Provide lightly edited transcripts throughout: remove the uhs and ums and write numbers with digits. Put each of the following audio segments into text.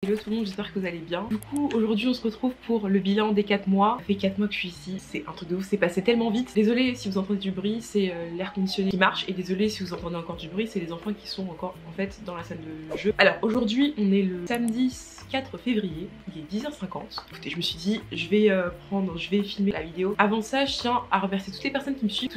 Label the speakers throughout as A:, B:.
A: Hello tout le monde, j'espère que vous allez bien. Du coup, aujourd'hui on se retrouve pour le bilan des 4 mois. Ça fait 4 mois que je suis ici, c'est un truc de ouf, c'est passé tellement vite. Désolée si vous entendez du bruit, c'est l'air conditionné qui marche. Et désolée si vous entendez encore du bruit, c'est les enfants qui sont encore en fait dans la salle de jeu. Alors aujourd'hui, on est le samedi 4 février, il est 10h50. Écoutez, je me suis dit, je vais filmer la vidéo. Avant ça, je tiens à remercier toutes les personnes qui me suivent,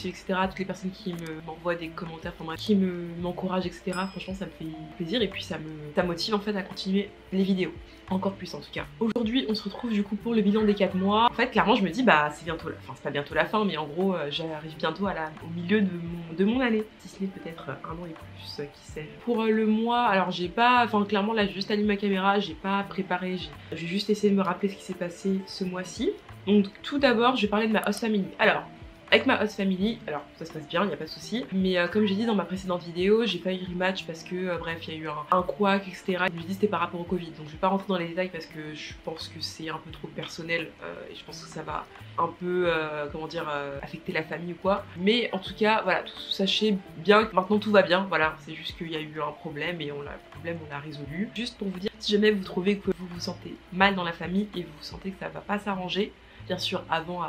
A: etc. Toutes les personnes qui m'envoient des commentaires, enfin bref, qui m'encouragent, etc. Franchement, ça me fait plaisir et puis ça motive en fait à continuer les vidéos. Encore plus en tout cas. Aujourd'hui, on se retrouve du coup pour le bilan des 4 mois. En fait, clairement, je me dis, bah c'est bientôt la fin. C'est pas bientôt la fin, mais en gros, j'arrive bientôt au milieu de mon année. Si ce n'est peut-être un an et plus, qui sait. Pour le mois, alors j'ai pas, enfin clairement là, j'ai juste allumé ma caméra, j'ai pas préparé, j'ai juste essayé de me rappeler ce qui s'est passé ce mois-ci. Donc tout d'abord, je vais parler de ma host family. Alors, avec ma host family, alors ça se passe bien, il n'y a pas de souci. Mais comme j'ai dit dans ma précédente vidéo, j'ai failli rematch parce que bref, il y a eu un couac, etc. Je me dis c'était par rapport au Covid. Donc je vais pas rentrer dans les détails parce que je pense que c'est un peu trop personnel et je pense que ça va un peu, comment dire, affecter la famille ou quoi. Mais en tout cas, voilà, sachez bien que maintenant tout va bien. Voilà, c'est juste qu'il y a eu un problème et le problème on l'a résolu. Juste pour vous dire, si jamais vous trouvez que vous vous sentez mal dans la famille et vous sentez que ça va pas s'arranger, bien sûr avant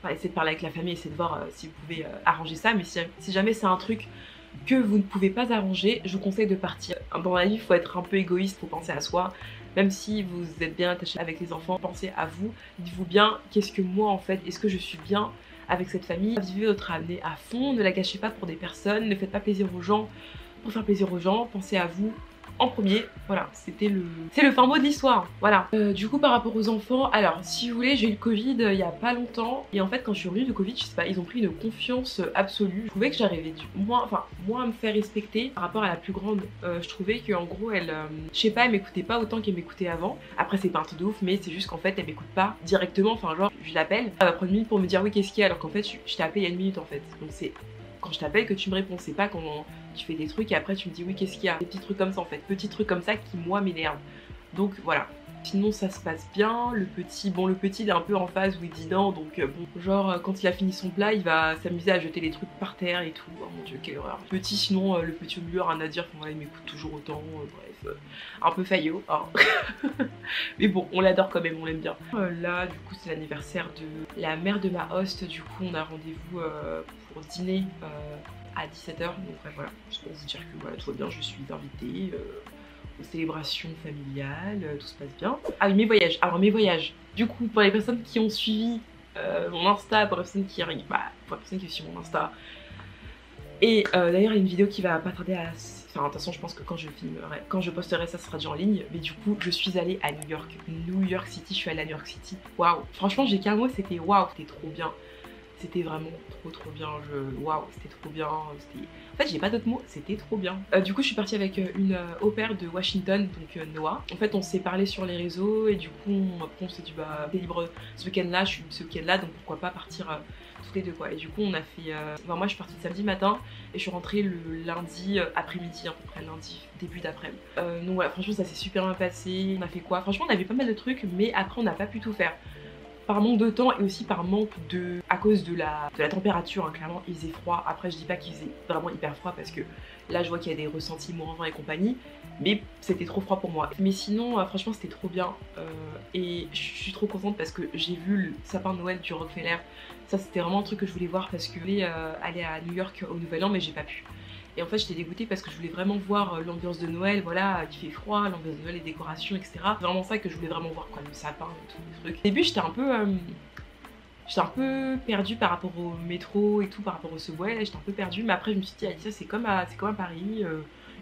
A: essayer de parler avec la famille, essayer de voir si vous pouvez arranger ça, mais si jamais c'est un truc que vous ne pouvez pas arranger, je vous conseille de partir. Dans la vie, il faut être un peu égoïste, il faut penser à soi. Même si vous êtes bien attaché avec les enfants, pensez à vous. Dites-vous bien, qu'est-ce que moi en fait, est-ce que je suis bien avec cette famille? Vivez votre année à fond, ne la gâchez pas pour des personnes, ne faites pas plaisir aux gens pour faire plaisir aux gens, pensez à vous en premier. Voilà, c'est le fin mot de l'histoire, voilà. Du coup par rapport aux enfants, alors si vous voulez, j'ai eu le Covid il y a pas longtemps et en fait quand je suis revenue de Covid, je sais pas, ils ont pris une confiance absolue. Je trouvais que j'arrivais moins à me faire respecter par rapport à la plus grande. Je trouvais qu'en gros elle, je sais pas, elle m'écoutait pas autant qu'elle m'écoutait avant. Après c'est pas un truc de ouf, mais c'est juste qu'en fait elle m'écoute pas directement, enfin genre je l'appelle, elle va prendre une minute pour me dire oui qu'est-ce qu'il y a, alors qu'en fait je t'ai appelé il y a une minute en fait. Donc c'est quand je t'appelle que tu me réponds, c'est pas quand tu fais des trucs et après tu me dis oui qu'est-ce qu'il y a, des petits trucs comme ça en fait, petits trucs comme ça qui moi m'énervent. Donc voilà. Sinon ça se passe bien, le petit il est un peu en phase où il dit non, donc bon, genre quand il a fini son plat il va s'amuser à jeter les trucs par terre et tout, oh mon dieu quelle horreur. Petit sinon le petit au milieu rien à dire, enfin voilà il m'écoute toujours autant, bref, un peu faillot, hein. Mais bon on l'adore quand même, on l'aime bien. Là du coup c'est l'anniversaire de la mère de ma host, du coup on a rendez-vous pour dîner à 17h, donc voilà, juste pour vous dire que voilà tout va bien, je suis invitée aux célébrations familiales, tout se passe bien. Ah oui, mes voyages. Alors mes voyages, du coup pour les personnes qui ont suivi mon Insta, pour les personnes qui arrivent, pour les personnes qui suivent mon Insta, et d'ailleurs il y a une vidéo qui va pas tarder à... Enfin attention, je pense que quand je posterai ça sera déjà en ligne, mais du coup je suis allée à New York City, je suis allée à New York City. Waouh, franchement j'ai qu'un mot, c'était waouh, c'était trop bien. C'était vraiment trop bien, waouh, c'était trop bien, en fait j'ai pas d'autres mots, c'était trop bien. Du coup je suis partie avec une au pair de Washington, donc Noah. En fait on s'est parlé sur les réseaux et du coup on s'est dit bah t'es libre ce week-end là, je suis ce week-end là, donc pourquoi pas partir toutes les deux quoi. Et du coup on a fait, moi je suis partie le samedi matin et je suis rentrée le lundi après-midi, à peu près lundi, début d'après-midi. Donc voilà, franchement ça s'est super bien passé. On a fait quoi? Franchement on avait pas mal de trucs mais après on n'a pas pu tout faire. Par manque de temps et aussi par manque de... à cause de la température, hein, clairement il faisait froid. Après je dis pas qu'il faisait vraiment hyper froid parce que là je vois qu'il y a des ressentis mourants et compagnie, mais c'était trop froid pour moi. Mais sinon franchement c'était trop bien et je suis trop contente parce que j'ai vu le sapin de Noël du Rockefeller. Ça c'était vraiment un truc que je voulais voir parce que je voulais aller à New York au Nouvel An mais j'ai pas pu. Et en fait j'étais dégoûtée parce que je voulais vraiment voir l'ambiance de Noël, voilà, qui fait froid, l'ambiance de Noël, les décorations, etc. C'est vraiment ça que je voulais vraiment voir quoi, le sapin et tout les trucs. Au début j'étais un peu perdue par rapport au métro et tout, par rapport au subway, j'étais un peu perdue, mais après je me suis dit, Alicia c'est comme à Paris.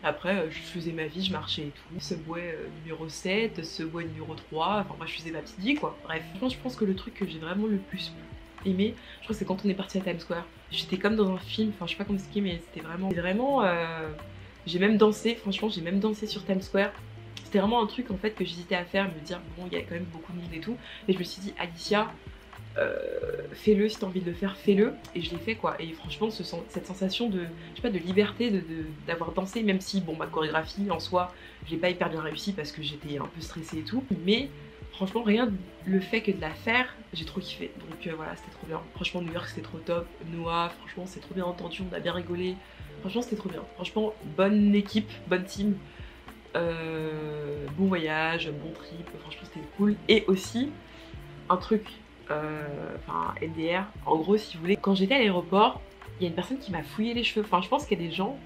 A: Après je faisais ma vie, je marchais et tout, subway numéro 7, subway numéro 3, enfin moi je faisais ma petite vie quoi. Bref, je pense que le truc que j'ai vraiment le plus aimé, je crois que c'est quand on est parti à Times Square. J'étais comme dans un film, enfin je sais pas comment expliquer mais c'était vraiment j'ai même dansé, franchement j'ai même dansé sur Times Square. C'était vraiment un truc en fait que j'hésitais à faire, me dire bon il y a quand même beaucoup de monde et tout, mais je me suis dit Alicia fais-le, si t'as envie de le faire fais-le, et je l'ai fait quoi. Et franchement cette sensation de, je sais pas, de liberté d'avoir dansé, même si bon ma chorégraphie en soi j'ai pas hyper bien réussi parce que j'étais un peu stressée et tout, mais franchement rien le fait que de la faire, j'ai trop kiffé. Donc voilà, c'était trop bien. Franchement New York c'était trop top. Noah, franchement c'est trop bien entendu, on a bien rigolé. Franchement c'était trop bien. Franchement bonne équipe, bonne team. bon voyage, bon trip, franchement c'était cool. Et aussi un truc, enfin LDR, en gros si vous voulez, quand j'étais à l'aéroport, il y a une personne qui m'a fouillé les cheveux. Enfin je pense qu'il y a des gens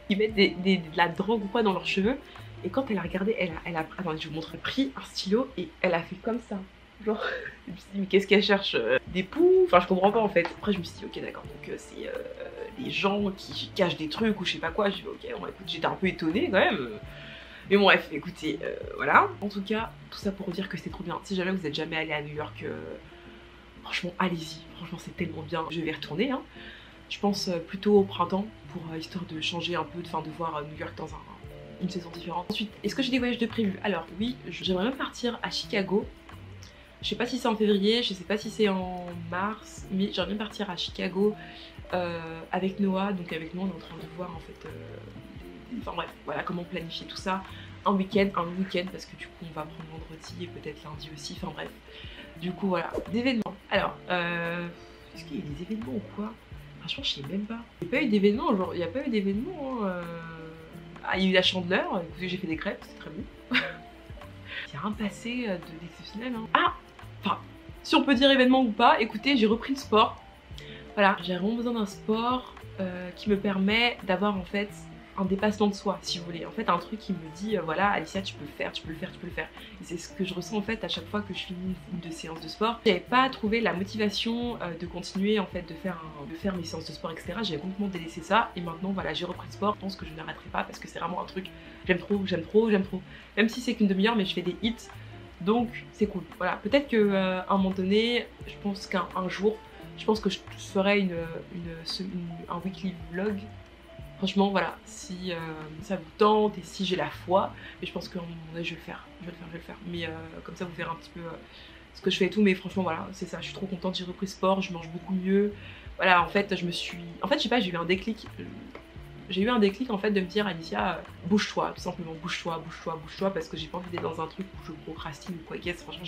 A: qui mettent de la drogue ou quoi dans leurs cheveux. Et quand elle a regardé, attendez, je vous montre, pris un stylo et elle a fait comme ça. Genre, je me suis dit, mais qu'est-ce qu'elle cherche, des poux? Enfin, je comprends pas en fait. Après, je me suis dit, ok, d'accord, donc c'est des gens qui cachent des trucs ou je sais pas quoi. Je dis, ok, bon, écoute, j'étais un peu étonnée quand même. Mais bon, bref, écoutez, voilà. En tout cas, tout ça pour dire que c'était trop bien. Si jamais vous êtes jamais allé à New York, franchement, allez-y. Franchement, c'est tellement bien. Je vais y retourner, hein. Je pense plutôt au printemps pour histoire de changer un peu, de voir New York dans une saison différente. Ensuite, est-ce que j'ai des voyages de prévus? Alors oui, j'aimerais même partir à Chicago. Je sais pas si c'est en février, je sais pas si c'est en mars, mais j'aimerais bien partir à Chicago avec Noah. Donc avec nous on est en train de voir en fait, enfin bref, voilà comment planifier tout ça. Un week-end parce que du coup on va prendre vendredi et peut-être lundi aussi, enfin bref. Du coup voilà, d'événements. Alors, est-ce qu'il y a des événements ou quoi? Franchement je sais même pas. Il n'y a pas eu d'événements, genre il n'y a pas eu d'événements. Hein, Ah, il y a eu la Chandeleur, j'ai fait des crêpes, c'est très bon. Il n'y a rien passé d'exceptionnel. Hein. Ah, enfin, si on peut dire événement ou pas, écoutez, j'ai repris le sport. Voilà, j'ai vraiment besoin d'un sport qui me permet d'avoir en fait un dépassement de soi, si vous voulez. En fait, un truc qui me dit, voilà, Alicia, tu peux le faire, tu peux le faire, tu peux le faire. Et c'est ce que je ressens en fait à chaque fois que je finis une de séances de sport. J'avais pas trouvé la motivation de continuer en fait de faire mes séances de sport, etc. J'avais complètement délaissé ça et maintenant voilà, j'ai repris le sport. Je pense que je n'arrêterai pas parce que c'est vraiment un truc, j'aime trop, j'aime trop, j'aime trop. Même si c'est qu'une demi-heure, mais je fais des hits, donc c'est cool. Voilà, peut-être qu'à un moment donné, je pense qu'un jour, je pense que je ferai un weekly vlog. Franchement, voilà, si ça vous tente et si j'ai la foi, mais je pense que je vais le faire, je vais le faire. Mais comme ça, vous verrez un petit peu ce que je fais et tout. Mais franchement, voilà, c'est ça, je suis trop contente, j'ai repris sport, je mange beaucoup mieux. Voilà, en fait, je sais pas, j'ai eu un déclic. J'ai eu un déclic en fait de me dire, Alicia, bouge-toi, tout simplement, bouge-toi, bouge-toi, bouge-toi, parce que j'ai pas envie d'être dans un truc où je procrastine ou quoi qu'est-ce. Franchement,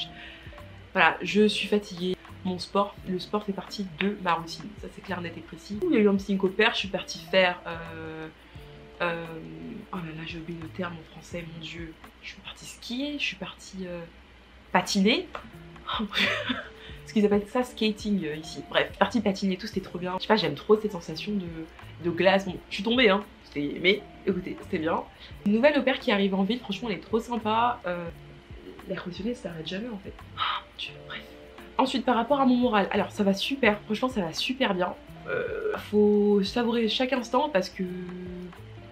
A: voilà, je suis fatiguée. Le sport fait partie de ma routine, ça c'est clair, net et précis. Il y a eu un petit syncopaire, je suis partie faire, oh là là j'ai oublié le terme en français, mon dieu. Je suis partie skier, je suis partie patiner. Ce qu'ils appellent ça skating ici. Bref, je suis partie patiner et tout, c'était trop bien. Je sais pas, j'aime trop cette sensation de glace. Bon, je suis tombée hein, mais écoutez, c'était bien. Une nouvelle au pair qui arrive en ville, franchement elle est trop sympa. L'air conditionné ça s'arrête jamais en fait. Oh, Dieu, bref. Ensuite par rapport à mon moral, alors ça va super, franchement ça va super bien. Faut savourer chaque instant parce que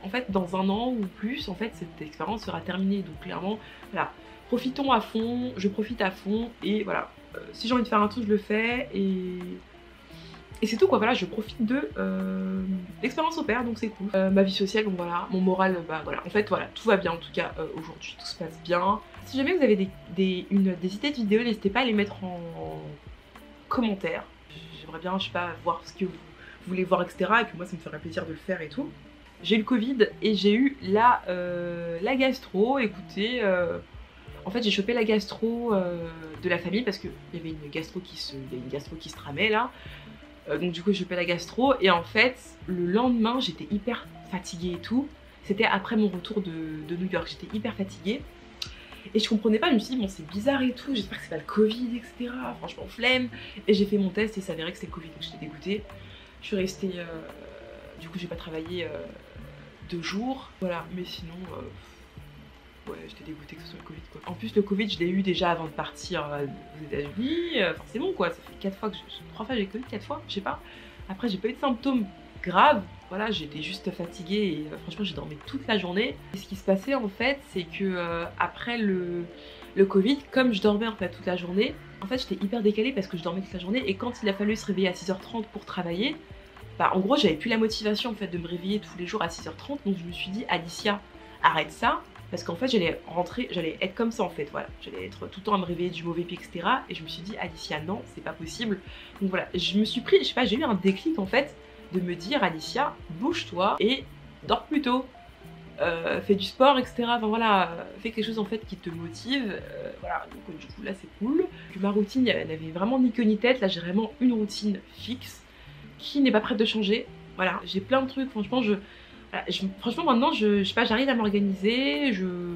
A: en fait dans un an ou plus en fait cette expérience sera terminée, donc clairement voilà, profitons à fond, je profite à fond et voilà, si j'ai envie de faire un truc je le fais et c'est tout quoi. Voilà, je profite de l'expérience au pair, donc c'est cool. Ma vie sociale, donc voilà, mon moral, bah voilà, en fait voilà, tout va bien en tout cas aujourd'hui, tout se passe bien. Si jamais vous avez des idées de vidéos, n'hésitez pas à les mettre en commentaire. J'aimerais bien, je sais pas, voir ce que vous voulez voir, etc. Et puis moi ça me ferait plaisir de le faire et tout. J'ai eu le Covid et j'ai eu la gastro, écoutez, en fait j'ai chopé la gastro de la famille parce qu'il y avait une gastro qui se tramait là. Donc du coup j'ai chopé la gastro et en fait le lendemain j'étais hyper fatiguée et tout. C'était après mon retour de New York, j'étais hyper fatiguée. Et je comprenais pas, je me suis dit bon c'est bizarre et tout, j'espère que c'est pas le Covid, etc. Franchement flemme. Et j'ai fait mon test et ça s'avérait que c'était le Covid, donc j'étais dégoûtée. Je suis restée, du coup j'ai pas travaillé 2 jours, voilà, mais sinon ouais j'étais dégoûtée que ce soit le Covid quoi. En plus le Covid je l'ai eu déjà avant de partir aux États-Unis, forcément quoi, ça fait 3 fois j'ai Covid, 4 fois, je sais pas. Après j'ai pas eu de symptômes graves, voilà, j'étais juste fatiguée et franchement j'ai dormi toute la journée. Et ce qui se passait en fait c'est que après le Covid, comme je dormais en fait toute la journée, en fait j'étais hyper décalée parce que je dormais toute la journée et quand il a fallu se réveiller à 6h30 pour travailler, bah en gros j'avais plus la motivation en fait de me réveiller tous les jours à 6h30, donc je me suis dit Alicia arrête ça. Parce qu'en fait j'allais être comme ça en fait, voilà. J'allais être tout le temps à me réveiller du mauvais pied, etc. Et je me suis dit, Alicia, non, c'est pas possible. Donc voilà, je me suis pris, je sais pas, j'ai eu un déclic en fait, de me dire, Alicia, bouge-toi et dors plus tôt. Fais du sport, etc. Enfin voilà, fais quelque chose en fait qui te motive. Voilà, donc du coup là c'est cool. Donc, ma routine, elle n'avait vraiment ni queue ni tête. Là j'ai vraiment une routine fixe qui n'est pas prête de changer. Voilà, j'ai plein de trucs, franchement Voilà, franchement maintenant je sais pas, j'arrive à m'organiser,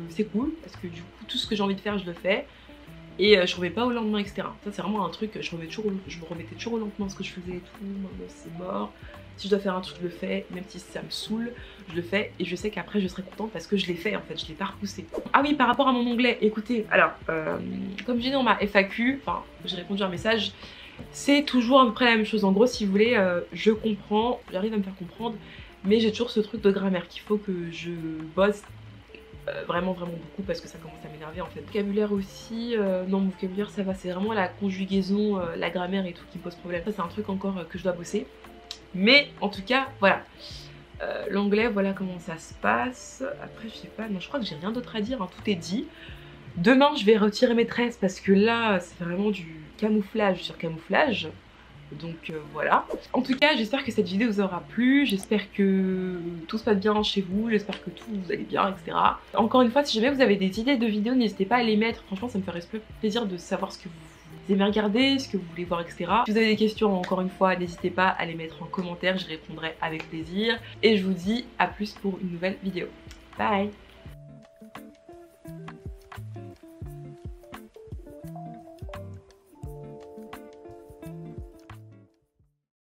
A: c'est cool parce que du coup tout ce que j'ai envie de faire je le fais. Et je remets pas au lendemain, etc. Ça c'est vraiment un truc, je me remettais toujours au lendemain ce que je faisais et tout, maintenant c'est mort. Si je dois faire un truc je le fais, même si ça me saoule, je le fais et je sais qu'après je serai contente parce que je l'ai fait en fait, je l'ai pas repoussé. Ah oui, par rapport à mon onglet, écoutez, alors comme j'ai dit dans ma FAQ, enfin j'ai répondu à un message, c'est toujours à peu près la même chose. En gros si vous voulez, je comprends, j'arrive à me faire comprendre, mais j'ai toujours ce truc de grammaire qu'il faut que je bosse vraiment beaucoup parce que ça commence à m'énerver en fait. Vocabulaire aussi, non mon vocabulaire ça va, c'est vraiment la conjugaison, la grammaire et tout qui me pose problème. Ça c'est un truc encore que je dois bosser. Mais en tout cas voilà, l'anglais voilà comment ça se passe. Après je sais pas, non je crois que j'ai rien d'autre à dire, hein, tout est dit. Demain je vais retirer mes tresses parce que là c'est vraiment du camouflage sur camouflage. Donc voilà. En tout cas j'espère que cette vidéo vous aura plu, j'espère que tout se passe bien chez vous, j'espère que tout vous allez bien, etc. Encore une fois si jamais vous avez des idées de vidéos n'hésitez pas à les mettre, franchement ça me ferait plaisir de savoir ce que vous aimez regarder, ce que vous voulez voir, etc. Si vous avez des questions encore une fois n'hésitez pas à les mettre en commentaire, je répondrai avec plaisir. Et je vous dis à plus pour une nouvelle vidéo. Bye.